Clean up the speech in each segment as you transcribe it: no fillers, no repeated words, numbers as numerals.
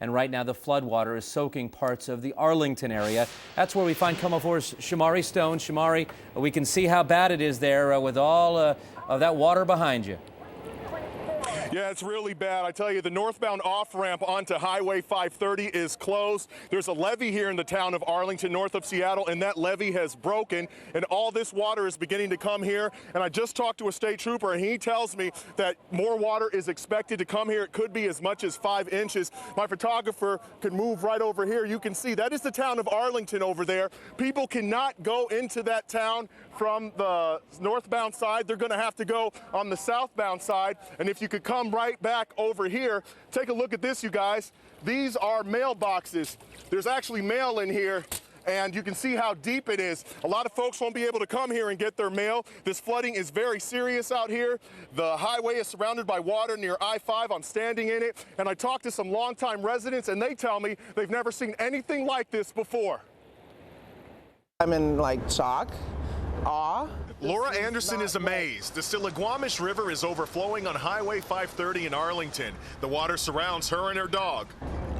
and right now the floodwater is soaking parts of the Arlington area. That's where we find Komo 4's Shomari Stone. Shomari, we can see how bad it is there with all of that water behind you. Yeah, it's really bad. I tell you, the northbound off-ramp onto Highway 530 is closed. There's a levee here in the town of Arlington, north of Seattle, and that levee has broken, and all this water is beginning to come here. And I just talked to a state trooper, and he tells me that more water is expected to come here. It could be as much as 5 inches. My photographer could move right over here. You can see that is the town of Arlington over there. People cannot go into that town from the northbound side. They're going to have to go on the southbound side. And if you could come right back over here, take a look at this, you guys. These are mailboxes. There's actually mail in here, and you can see how deep it is. A lot of folks won't be able to come here and get their mail. This flooding is very serious out here. The highway is surrounded by water near I-5. I'm standing in it, and I talked to some longtime residents, and they tell me they've never seen anything like this before. I'm in shock. Awe. Laura Anderson is amazed. The Stillaguamish River is overflowing on Highway 530 in Arlington. The water surrounds her and her dog.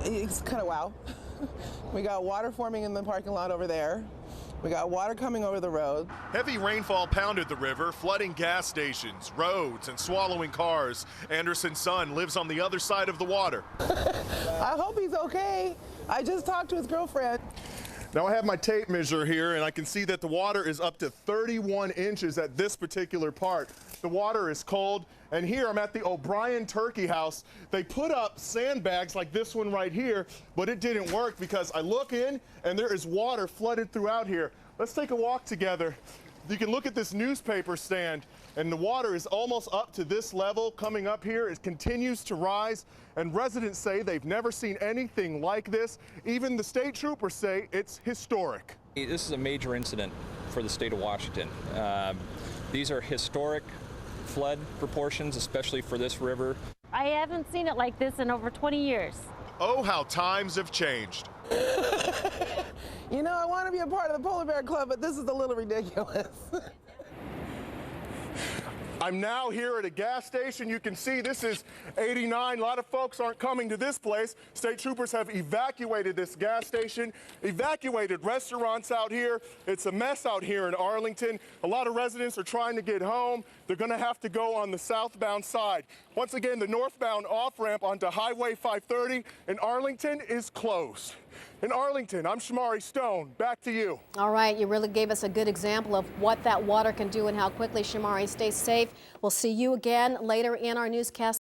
It's kind of wow. We got water forming in the parking lot over there. We got water coming over the road. Heavy rainfall pounded the river, flooding gas stations, roads, and swallowing cars. Anderson's son lives on the other side of the water. I hope he's okay. I just talked to his girlfriend. Now I have my tape measure here, and I can see that the water is up to 31 inches at this particular part. The water is cold, and here I'm at the O'Brien Turkey House. They put up sandbags like this one right here, but it didn't work because I look in and there is water flooded throughout here. Let's take a walk together. You can look at this newspaper stand, and the water is almost up to this level. Coming up here, it continues to rise, and residents say they've never seen anything like this. Even the state troopers say it's historic. This is a major incident for the state of Washington. These are historic flood proportions, especially for this river. I haven't seen it like this in over 20 years. Oh, how times have changed. You know, I want to be a part of the Polar Bear Club, but this is a little ridiculous. I'm now here at a gas station. You can see this is 89. A lot of folks aren't coming to this place. State troopers have evacuated this gas station, evacuated restaurants out here. It's a mess out here in Arlington. A lot of residents are trying to get home. They're going to have to go on the southbound side. Once again, the northbound off-ramp onto Highway 530 in Arlington is closed. In Arlington, I'm Shomari Stone. Back to you. All right, you really gave us a good example of what that water can do and how quickly. Shomari, stay safe. We'll see you again later in our newscast.